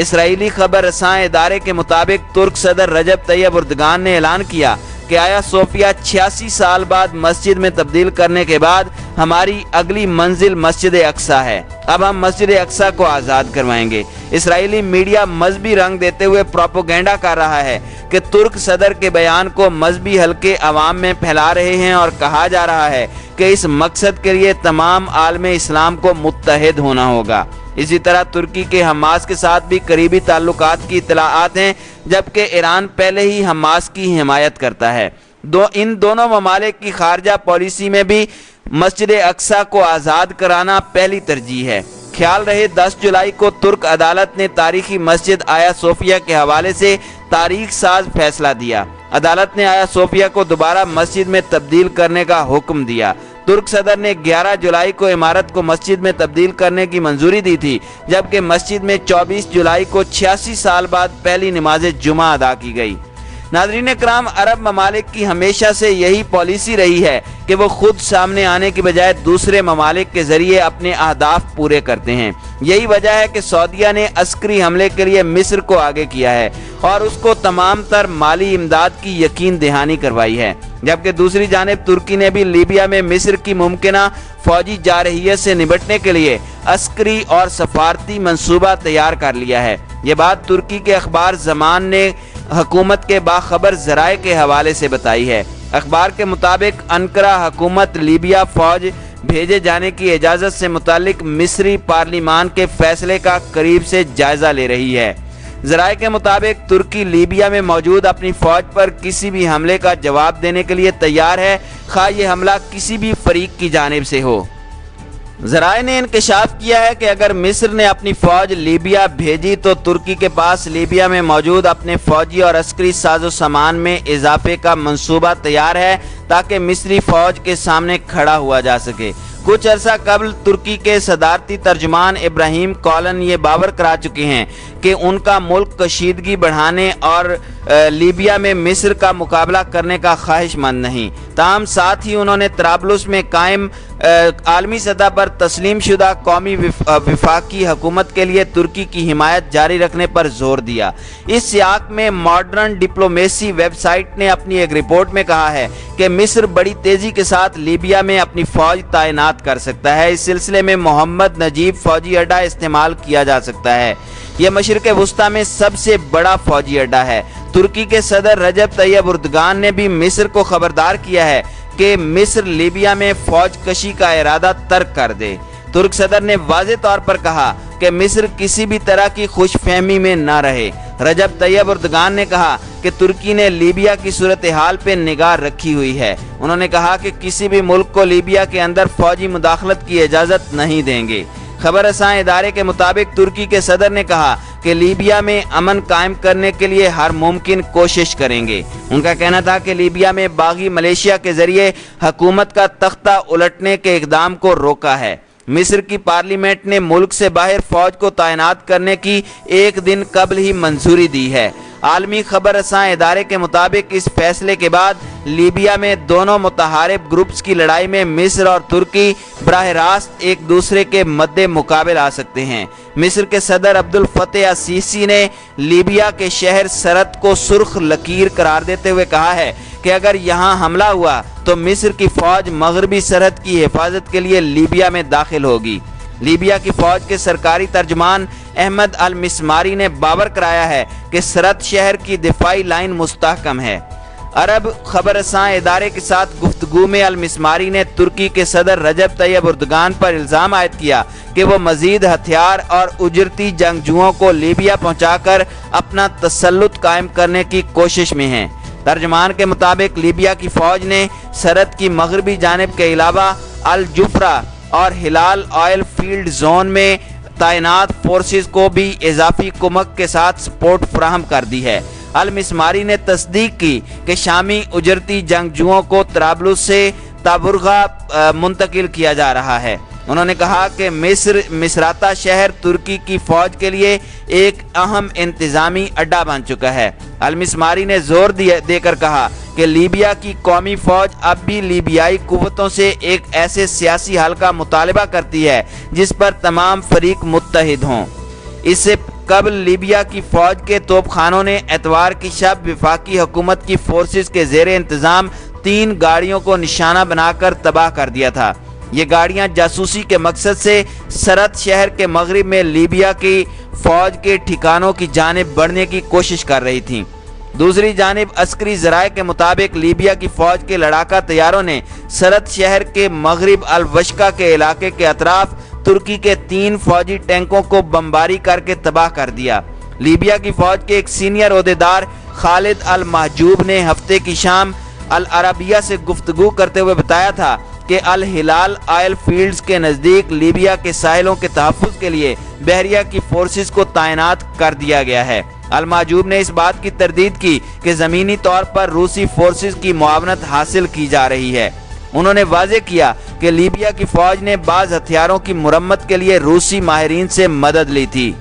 اسرائیلی خبر رساں ادارے کے مطابق ترک صدر رجب طیب اردگان نے اعلان کیا کہ آیا صوفیہ 86 سال بعد مسجد میں تبدیل کرنے کے بعد ہماری اگلی منزل مسجد اقصی ہے، اب ہم مسجد اقصی کو آزاد کروائیں گے۔ اسرائیلی میڈیا مذہبی رنگ دیتے ہوئے پروپیگنڈا کر رہا ہے کہ ترک صدر کے بیان کو مذہبی حلقے عوام میں پھیلا رہے ہیں اور کہا جا رہا ہے کہ اس مقصد کے لیے تمام عالم اسلام کو متحد ہونا ہوگا۔ اسی طرح ترکی کے حماس کے ساتھ بھی قریبی تعلقات کی اطلاعات ہیں، جبکہ ایران پہلے ہی حماس کی حمایت کرتا ہے۔ ان دونوں ممالک کی خارجہ پالیسی میں بھی مسجد اقصی کو آزاد کرانا پہلی ترجیح ہے۔ خیال رہے 10 جولائی کو ترک عدالت نے تاریخی مسجد آیا صوفیہ کے حوالے سے تاریخ ساز فیصلہ دیا۔ عدالت نے آیا صوفیہ کو دوبارہ مسجد میں تبدیل کرنے کا حکم دیا۔ ترک صدر نے 11 جولائی کو عمارت کو مسجد میں تبدیل کرنے کی منظوری دی تھی، جبکہ مسجد میں 24 جولائی کو 86 سال بعد پہلی نماز جمعہ ادا کی گئی۔ ناظرین کرام، عرب ممالک کی ہمیشہ سے یہی پالیسی رہی ہے کہ وہ خود سامنے آنے کی بجائے دوسرے ممالک کے ذریعے اپنے اہداف پورے کرتے ہیں۔ یہی وجہ ہے کہ سعودیہ نے عسکری حملے کے لیے مصر کو آگے کیا ہے اور اس کو تمام تر مالی امداد کی یقین دہانی کروائی ہے، جبکہ دوسری جانب ترکی نے بھی لیبیا میں مصر کی ممکنہ فوجی جارحیت سے نمٹنے کے لیے عسکری اور سفارتی منصوبہ تیار کر لیا ہے۔ یہ بات ترکی کے اخبار زمان نے حکومت کے باخبر ذرائع کے حوالے سے بتائی ہے۔ اخبار کے مطابق انقرہ حکومت لیبیا فوج بھیجے جانے کی اجازت سے متعلق مصری پارلیمان کے فیصلے کا قریب سے جائزہ لے رہی ہے۔ ذرائع کے مطابق ترکی لیبیا میں موجود اپنی فوج پر کسی بھی حملے کا جواب دینے کے لیے تیار ہے، خواہ یہ حملہ کسی بھی فریق کی جانب سے ہو۔ ذرائع نے انکشاف کیا ہے کہ اگر مصر نے اپنی فوج لیبیا بھیجی تو ترکی کے پاس لیبیا میں موجود اپنے فوجی اور عسکری ساز و سامان میں اضافے کا منصوبہ تیار ہے تاکہ مصری فوج کے سامنے کھڑا ہوا جا سکے۔ کچھ عرصہ قبل ترکی کے صدارتی ترجمان ابراہیم کالن یہ باور کرا چکے ہیں کہ ان کا ملک کشیدگی بڑھانے اور لیبیا میں مصر کا مقابلہ کرنے کا خواہش مند نہیں۔ تاہم ساتھ ہی انہوں نے طرابلس میں قائم عالمی سطح پر تسلیم شدہ قومی وفاقی حکومت کے لیے ترکی کی حمایت جاری رکھنے پر زور دیا۔ اس سیاق میں ماڈرن ڈپلومیسی ویب سائٹ نے اپنی ایک رپورٹ میں کہا ہے کہ مصر بڑی تیزی کے ساتھ لیبیا میں اپنی فوج تعینات کر سکتا ہے۔ اس سلسلے میں محمد نجیب فوجی اڈا استعمال کیا جا سکتا ہے۔ یہ مشرق وسطیٰ میں سب سے بڑا فوجی اڈا ہے۔ ترکی کے صدر رجب طیب اردگان نے بھی مصر کو خبردار کیا ہے کہ مصر لیبیا میں فوج کشی کا ارادہ ترک کر دے۔ ترک صدر نے واضح طور پر کہا کہ مصر کسی بھی طرح کی خوش فہمی میں نہ رہے۔ رجب طیب اردگان نے کہا کہ ترکی نے لیبیا کی صورتحال پہ نگاہ رکھی ہوئی ہے۔ انہوں نے کہا کہ کسی بھی ملک کو لیبیا کے اندر فوجی مداخلت کی اجازت نہیں دیں گے۔ خبر رساں ادارے کے مطابق ترکی کے صدر نے کہا کہ لیبیا میں امن قائم کرنے کے لیے ہر ممکن کوشش کریں گے۔ ان کا کہنا تھا کہ لیبیا میں باغی ملیشیا کے ذریعے حکومت کا تختہ الٹنے کے اقدام کو روکا ہے۔ مصر کی پارلیمنٹ نے ملک سے باہر فوج کو تعینات کرنے کی ایک دن قبل ہی منظوری دی ہے۔ عالمی خبر رساں ادارے کے مطابق اس فیصلے کے بعد لیبیا میں دونوں متحارب گروپس کی لڑائی میں مصر اور ترکی براہ راست ایک دوسرے کے مد مقابل آ سکتے ہیں۔ مصر کے صدر عبد الفتح السیسی نے لیبیا کے شہر سرت کو سرخ لکیر قرار دیتے ہوئے کہا ہے کہ اگر یہاں حملہ ہوا تو مصر کی فوج مغربی سرحد کی حفاظت کے لیے لیبیا میں داخل ہوگی۔ لیبیا کی فوج کے سرکاری ترجمان احمد المسماری نے باور کرایا ہے کہ سرت شہر کی دفاعی لائن مستحکم ہے۔ عرب خبر رساں ادارے کے ساتھ گفتگو میں المسماری نے ترکی کے صدر رجب طیب اردگان پر الزام عائد کیا کہ وہ مزید ہتھیار اور اجرتی جنگجوؤں کو لیبیا پہنچا کر اپنا تسلط قائم کرنے کی کوشش میں ہیں۔ ترجمان کے مطابق لیبیا کی فوج نے سرحد کی مغربی جانب کے علاوہ الجفرا اور ہلال آئل فیلڈ زون میں تعینات فورسز کو بھی اضافی کمک کے ساتھ سپورٹ فراہم کر دی ہے۔ المسماری نے تصدیق کی کہ شامی اجرتی جنگجوؤں کو طرابلس سے تابرغہ منتقل کیا جا رہا ہے۔ انہوں نے کہا کہ مصراتہ شہر ترکی کی فوج کے لیے ایک اہم انتظامی اڈا بن چکا ہے۔ المسماری نے زور دے کر کہا کہ لیبیا کی قومی فوج اب بھی لیبیائی قوتوں سے ایک ایسے سیاسی حل کا مطالبہ کرتی ہے جس پر تمام فریق متحد ہوں۔ قبل لیبیا کی فوج کے توپ خانوں نے اتوار کی شب وفاقی حکومت کی فورسز کے زیر انتظام 3 گاڑیوں کو نشانہ بنا کر تباہ کر دیا تھا۔ یہ گاڑیاں جاسوسی کے مقصد سے سرت شہر کے مغرب میں لیبیا کی فوج کے ٹھکانوں کی جانب بڑھنے کی کوشش کر رہی تھیں۔ دوسری جانب عسکری ذرائع کے مطابق لیبیا کی فوج کے لڑاکا طیاروں نے سرت شہر کے مغرب الوشقہ کے علاقے کے اطراف ترکی کے 3 فوجی ٹینکوں کو بمباری کر کے تباہ کر دیا۔ لیبیا کی فوج کے ایک سینئر عہدیدار خالد المحجوب نے ہفتے کی شام العربیہ سے گفتگو کرتے ہوئے بتایا تھا کہ الہلال آئل فیلڈز کے نزدیک لیبیا کے ساحلوں کے تحفظ کے لیے بحریہ کی فورسز کو تعینات کر دیا گیا ہے۔ المحجوب نے اس بات کی تردید کی کہ زمینی طور پر روسی فورسز کی معاونت حاصل کی جا رہی ہے۔ انہوں نے واضح کیا کہ لیبیا کی فوج نے بعض ہتھیاروں کی مرمت کے لیے روسی ماہرین سے مدد لی تھی۔